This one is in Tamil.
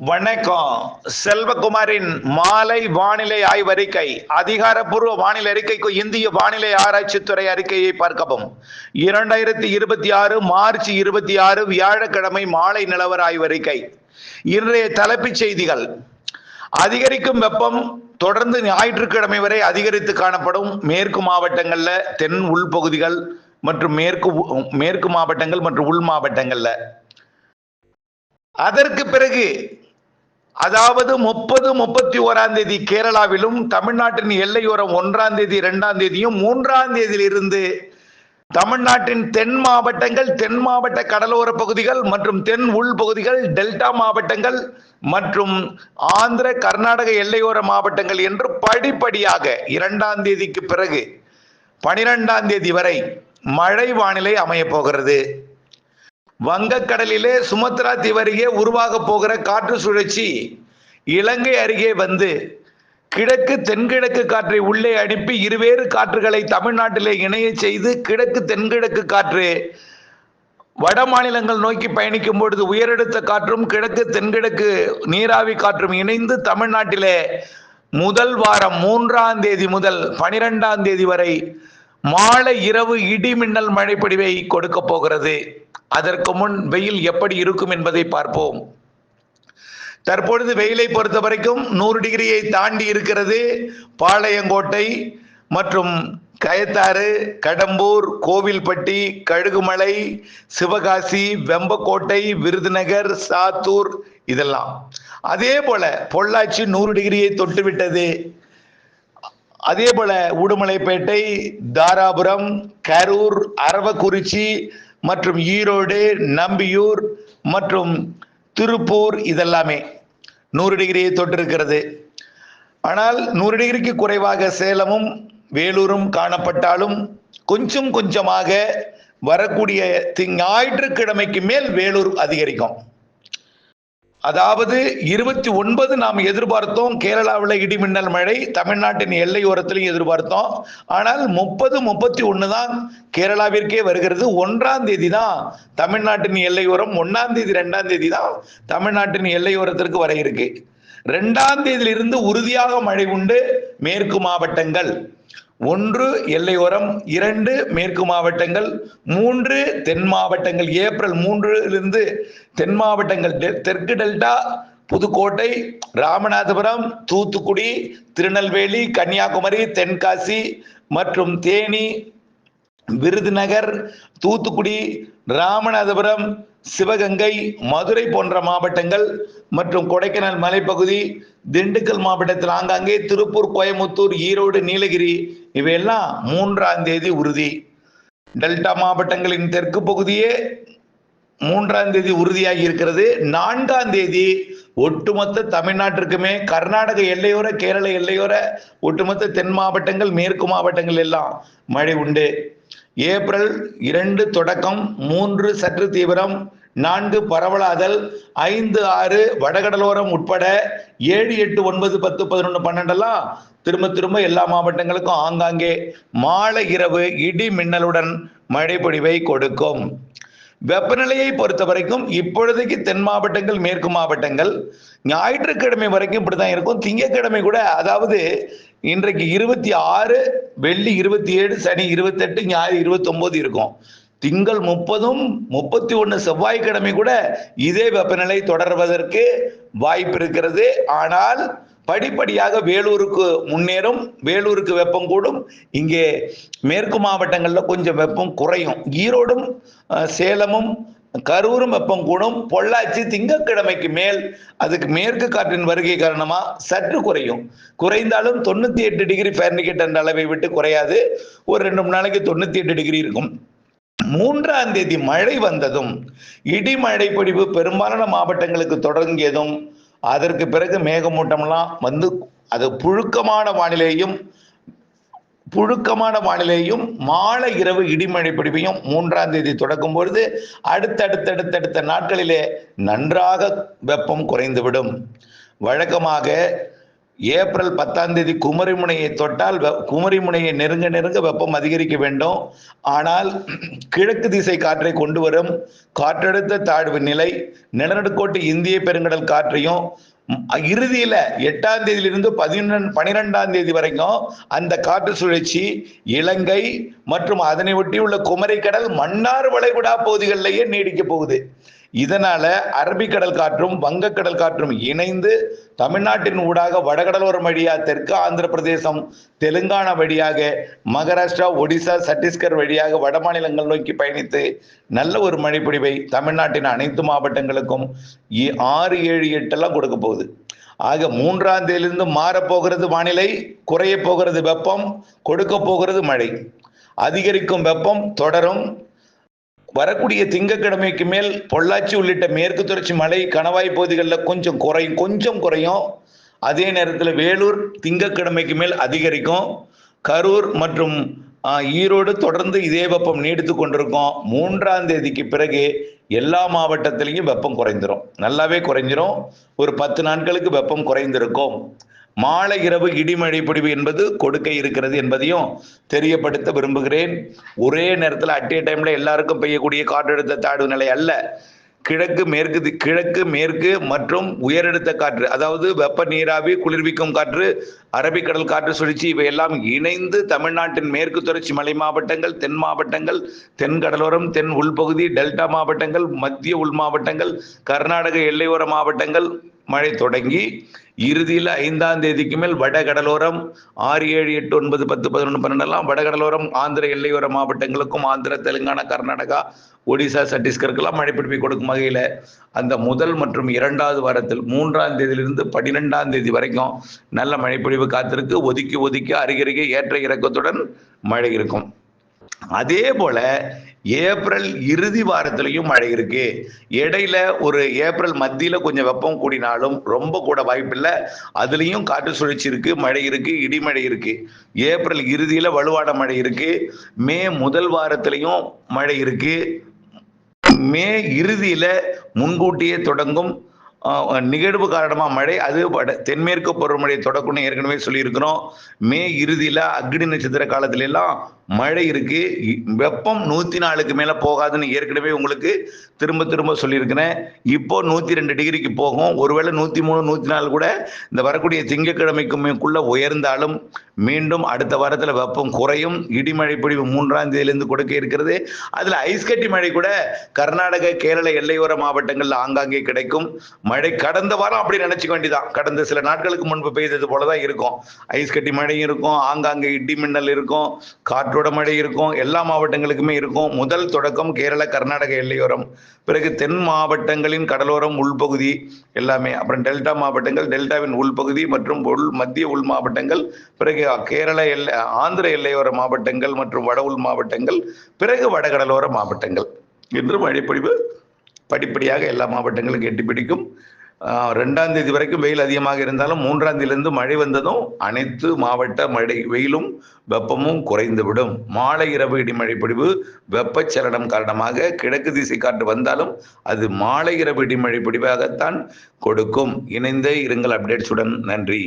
வணக்கம். செல்வகுமாரின் மாலை வானிலை ஆய்வறிக்கை. அதிகாரப்பூர்வ வானிலை அறிக்கைக்கு இந்திய வானிலை ஆராய்ச்சித்துறை அறிக்கையை பார்க்கவும். 2026 மார்ச் 26 வியாழக்கிழமை மாலை நிலவர ஆய்வறிக்கை. இன்றைய தலைப்புச் செய்திகள். அதிகரிக்கும் வெப்பம் தொடர்ந்து ஞாயிற்றுக்கிழமை வரை அதிகரித்து காணப்படும். மேற்கு மாவட்டங்கள்ல, தென் உள்பகுதிகள் மற்றும் மேற்கு மாவட்டங்கள் மற்றும் உள் மாவட்டங்கள்ல. அதற்கு பிறகு அதாவது 30, 31ஆம் தேதி கேரளாவிலும், தமிழ்நாட்டின் எல்லையோரம் 1ஆம் தேதி 2ஆம் தேதியும் 3ஆம் தேதியிலிருந்து தமிழ்நாட்டின் தென் மாவட்டங்கள், தென் மாவட்ட கடலோர பகுதிகள் மற்றும் தென் உள் பகுதிகள், டெல்டா மாவட்டங்கள் மற்றும் ஆந்திர கர்நாடக எல்லையோர மாவட்டங்கள் என்று படிப்படியாக 2ஆம் தேதிக்கு பிறகு 12ஆம் தேதி வரை மழை வானிலை அமைய போகிறது. வங்கக்கடலிலே சுமத்ரா தீவு அருகே உருவாக போகிற காற்று சுழற்சி இலங்கை அருகே வந்து கிழக்கு தென்கிழக்கு காற்றை உள்ளே அனுப்பி இருவேறு காற்றுகளை தமிழ்நாட்டிலே இணைய செய்து கிழக்கு தென்கிழக்கு காற்று வட மாநிலங்கள் நோக்கி பயணிக்கும் பொழுது உயரழுத்த காற்றும் கிழக்கு தென்கிழக்கு நீராவி காற்றும் இணைந்து தமிழ்நாட்டிலே முதல் வாரம் 3ஆம் தேதி முதல் 12ஆம் தேதி வரை மாலை இரவு இடி மின்னல் மழை பொழிவை கொடுக்க போகிறது. அதற்கு முன் வெயில் எப்படி இருக்கும் என்பதை பார்ப்போம். தற்பொழுது வெயிலை பொறுத்த வரைக்கும் 100 டிகிரியை தாண்டி இருக்கிறது. பாளையங்கோட்டை மற்றும் கயத்தாறு, கடம்பூர், கோவில்பட்டி, கழுகுமலை, சிவகாசி, வெம்பக்கோட்டை, விருதுநகர், சாத்தூர் இதெல்லாம். அதே போல பொள்ளாச்சி 100 டிகிரியை தொட்டுவிட்டது. அதே போல உடுமலைப்பேட்டை, தாராபுரம், கரூர், அரவக்குறிச்சி மற்றும் ஈரோடு, நம்பியூர் மற்றும் திருப்பூர் இதெல்லாமே 100 டிகிரியை தொட்டிருக்கிறது. ஆனால் 100 டிகிரிக்கு குறைவாக சேலமும் வேலூரும் காணப்பட்டாலும் கொஞ்சம் கொஞ்சமாக வரக்கூடிய ஞாயிற்றுக்கிழமைக்கு மேல் வேலூர் அதிகரிக்கும். அதாவது 29 நாம் எதிர்பார்த்தோம் கேரளாவில் இடி மின்னல் மழை, தமிழ்நாட்டின் எல்லையோரத்திலும் எதிர்பார்த்தோம். ஆனால் 30, 31 தான் கேரளாவிற்கே வருகிறது. 1ஆம் தேதி தான் தமிழ்நாட்டின் எல்லையோரம், 1ஆம் தேதி 2ஆம் தேதி தான் தமிழ்நாட்டின் எல்லையோரத்திற்கு வர இருக்கு. 2ஆம் தேதியிலிருந்து உறுதியாக மழை உண்டு. மேற்கு மாவட்டங்கள் 1 எல்லையோரம், 2 மேற்கு மாவட்டங்கள், 3 தென் மாவட்டங்கள். ஏப்ரல் 3லிருந்து தென் மாவட்டங்கள் தெற்கு டெல்டா, புதுக்கோட்டை, ராமநாதபுரம், தூத்துக்குடி, திருநெல்வேலி, கன்னியாகுமரி, தென்காசி மற்றும் தேனி, விருதுநகர், தூத்துக்குடி, ராமநாதபுரம், சிவகங்கை, மதுரை போன்ற மாவட்டங்கள் மற்றும் கொடைக்கானல் மலைப்பகுதி, திண்டுக்கல் மாவட்டத்தில் ஆங்காங்கே, திருப்பூர், கோயமுத்தூர், ஈரோடு, நீலகிரி இவையெல்லாம் 3ஆம் தேதி உறுதி. டெல்டா மாவட்டங்களின் தெற்கு பகுதியே 3ஆம் தேதி உறுதியாகி இருக்கிறது. 4ஆம் தேதி ஒட்டுமொத்த தமிழ்நாட்டிற்குமே, கர்நாடக எல்லையோர, கேரள எல்லையோர ஒட்டுமொத்த தென் மாவட்டங்கள், மேற்கு மாவட்டங்கள் எல்லாம் மழை உண்டு. ஏப்ரல் 2 தொடக்கம், 3 சற்று தீவிரம், 4 பரவலாதல், 5, 6 வடகடலோரம் உட்பட 7, 8, 9, 10, 11, 12 திரும்ப திரும்ப எல்லா மாவட்டங்களுக்கும் ஆங்காங்கே மாலை இரவு இடி மின்னலுடன் மழை பொழிவை கொடுக்கும். வெப்பநிலையை பொறுத்த வரைக்கும் இப்பொழுதைக்கு தென் மாவட்டங்கள், மேற்கு மாவட்டங்கள் ஞாயிற்றுக்கிழமை வரைக்கும் இப்படிதான் இருக்கும். திங்கட்கிழமை கூட, அதாவது இன்றைக்கு 26, வெள்ளி 27, சனி 28, ஞாயிறு 29 இருக்கும். திங்கள் 30, 31 செவ்வாய்க்கிழமை கூட இதே வெப்பநிலை தொடர்வதற்கு வாய்ப்பு இருக்கிறது. ஆனால் படிப்படியாக வேலூருக்கு முன்னேறும். வேலூருக்கு வெப்பம் கூடும். இங்கே மேற்கு மாவட்டங்களில் கொஞ்சம் வெப்பம் குறையும். ஈரோடும், சேலமும், கரூரும் வெப்பம் கூடும். பொள்ளாச்சி திங்கட்கிழமைக்கு மேல் அதுக்கு மேற்கு காற்றின் வருகை காரணமா சற்று குறையும். குறைந்தாலும் 98 டிகிரி ஃபாரன்ஹீட் என்ற அளவை விட்டு குறையாது. ஒரு 2-3 நாளைக்கு 98 டிகிரி இருக்கும். 3ஆம் தேதி மழை வந்ததும் இடி மழை பொழிவு பெரும்பாலான மாவட்டங்களுக்கு தொடங்கியதும் அதற்கு பிறகு மேகமூட்டம்லாம் வந்து அது புழுக்கமான வானிலையும் மாலை இரவு இடிமழை பொழிவையும் 3ஆம் தேதி தொடக்கும் பொழுது அடுத்தடுத்த நாட்களிலே நன்றாக வெப்பம் குறைந்துவிடும். வழக்கமாக ஏப்ரல் 10ஆம் தேதி குமரிமுனையை தொட்டால் குமரிமுனையை நெருங்க நெருங்க வெப்பம் அதிகரிக்க வேண்டும். ஆனால் கிழக்கு திசை காற்றை கொண்டு வரும் காற்றழுத்த தாழ்வு நிலை நிலநடுக்கோட்டு இந்திய பெருங்கடல் காற்றையும் இறுதியில 8ஆம் தேதியிலிருந்து 12ஆம் தேதி வரைக்கும் அந்த காற்று சுழற்சி இலங்கை மற்றும் அதனை ஒட்டியுள்ள குமரிக்கடல் மன்னார் வளைகுடா பகுதிகளிலேயே நீடிக்க போகுது. இதனால அரபிக்கடல் காற்றும் வங்கக்கடல் காற்றும் இணைந்து தமிழ்நாட்டின் ஊடாக வடகடலோரம் வழியாக தெற்கு ஆந்திர பிரதேசம் தெலுங்கானா வழியாக மகாராஷ்டிரா ஒடிசா சத்தீஸ்கர் வழியாக வட மாநிலங்கள் நோக்கி பயணித்து நல்ல ஒரு மழைப்பொழிவை தமிழ்நாட்டின் அனைத்து மாவட்டங்களுக்கும் 6, 7, 8 எல்லாம் கொடுக்க போகுது. ஆக 3ஆம் தேதியிலிருந்து மாறப்போகிறது வானிலை, குறைய போகிறது வெப்பம், கொடுக்க போகிறது மழை. அதிகரிக்கும் வெப்பம் தொடரும். வரக்கூடிய திங்கட்கிழமைக்கு மேல் பொள்ளாச்சி உள்ளிட்ட மேற்கு தொடர்ச்சி மலை கணவாய் பகுதிகளில் கொஞ்சம் குறையும். அதே நேரத்தில் வேலூர் திங்கட்கிழமைக்கு மேல் அதிகரிக்கும். கரூர் மற்றும் ஈரோடு தொடர்ந்து இதே வெப்பம் நீடித்து கொண்டிருக்கும். 3ஆம் தேதிக்கு பிறகு எல்லா மாவட்டத்திலையும் வெப்பம் குறைந்துரும், நல்லாவே குறைஞ்சிரும். ஒரு 10 நாட்களுக்கு வெப்பம் குறைந்திருக்கும். மாலை இரவு இடிமழை பொழிவு என்பது கொடுக்க இருக்கிறது என்பதையும் தெரியப்படுத்த விரும்புகிறேன். ஒரே நேரத்தில் அட் ஏ டைம்ல எல்லாருக்கும் பெய்யக்கூடிய காற்றழுத்த தாழ்வு நிலை அல்ல. கிழக்கு மேற்கு மற்றும் உயரழுத்த காற்று, அதாவது வெப்ப நீராவி குளிர்விக்கும் காற்று அரபிக்கடல் காற்று சுழற்சி இவையெல்லாம் இணைந்து தமிழ்நாட்டின் மேற்கு தொடர்ச்சி மலை மாவட்டங்கள், தென் மாவட்டங்கள், தென் கடலோரம், தென் உள்பகுதி, டெல்டா மாவட்டங்கள், மத்திய உள் மாவட்டங்கள், கர்நாடக எல்லையோர மாவட்டங்கள் மழை தொடங்கி இறுதியில் 5ஆம் தேதிக்கு மேல் வட கடலோரம் 6, 7, 8, 9, 10, 11, 12 எல்லாம் வடகடலோரம் ஆந்திர எல்லையோர மாவட்டங்களுக்கும் ஆந்திர தெலுங்கானா கர்நாடகா ஒடிசா சத்தீஸ்கருக்கெல்லாம் மழை பிடிப்பை கொடுக்கும் வகையில் அந்த முதல் மற்றும் 2வது வாரத்தில் 3ஆம் தேதியிலிருந்து 12ஆம் தேதி வரைக்கும் நல்ல மழைப்பொழிவு காத்திருக்கு. ஒதுக்கி அருகருகே ஏற்ற இறக்கத்துடன் மழை இருக்கும். அதே போல ஏப்ரல் இறுதி வாரத்திலையும் மழை இருக்கு. இடையில ஒரு ஏப்ரல் மத்தியில கொஞ்சம் வெப்பம் கூடினாலும் ரொம்ப கூட வாய்ப்பில்லை. அதுலேயும் காற்று சுழற்சி இருக்கு, மழை இருக்கு, இடிமழை இருக்கு. ஏப்ரல் இறுதியில வலுவான மழை இருக்கு. மே முதல் வாரத்திலையும் மழை இருக்கு. மே இறுதியில முன்கூட்டியே தொடங்கும் நிகழ்வு காரணமா மழை, அது தென்மேற்கு பருவமழை தொடக்கம்னு ஏற்கனவே சொல்லியிருக்கிறோம். மே இறுதியில அக்னி நட்சத்திர காலத்துல எல்லாம் மழை இருக்கு. வெப்பம் 104க்கு மேல போகாதுன்னு ஏற்கனவே உங்களுக்கு திரும்ப சொல்லியிருக்கிறேன். இப்போ 102 டிகிரிக்கு போகும். ஒருவேளை 103, 104 கூட இந்த வரக்கூடிய திங்கட்கிழமைக்குள்ள உயர்ந்தாலும் மீண்டும் அடுத்த வாரத்துல வெப்பம் குறையும். இடிமழை பொழிவு 3ஆம் தேதியிலிருந்து கொடுக்க இருக்கிறது. அதுல ஐஸ் கட்டி மழை கூட கர்நாடக கேரள எல்லையோர மாவட்டங்கள்ல ஆங்காங்கே கிடைக்கும். மழை கடந்த வாரம் அப்படி நினைச்சுக்க வேண்டியதான். கடந்த சில நாட்களுக்கு முன்பு பெய்தது போலதான் இருக்கும். ஐஸ் கட்டி மழையும் இருக்கும், ஆங்காங்கே இடி மின்னல் இருக்கும், காற்றோட மழை இருக்கும், எல்லா மாவட்டங்களுக்குமே இருக்கும். முதல் தொடக்கம் கேரள கர்நாடக எல்லையோரம், பிறகு தென் மாவட்டங்களின் கடலோரம் உள்பகுதி எல்லாமே, அப்புறம் டெல்டா மாவட்டங்கள், டெல்டாவின் உள்பகுதி மற்றும் மத்திய உள் மாவட்டங்கள், பிறகு கேரள ஆந்திர எல்லையோர மாவட்டங்கள் மற்றும் வட உள் மாவட்டங்கள், பிறகு வடகடலோர மாவட்டங்கள் என்று மழைப்பொழிவு படிப்படியாக எல்லா மாவட்டங்களுக்கும் எட்டி பிடிக்கும். 2ஆம் தேதி வரைக்கும் வெயில் அதிகமாக இருந்தாலும் 3ஆம் தேதியிலிருந்து மழை வந்ததும் அனைத்து மாவட்ட மழை வெயிலும் வெப்பமும் குறைந்துவிடும். மாலை இரவு இடிமழை பொழிவு வெப்பச்சலனம் காரணமாக கிழக்கு திசை காற்று வந்தாலும் அது மாலை இரவு இடிமழை பொழிவாகத்தான் கொடுக்கும். இணைந்தே இருங்கள் அப்டேட்ஸுடன். நன்றி.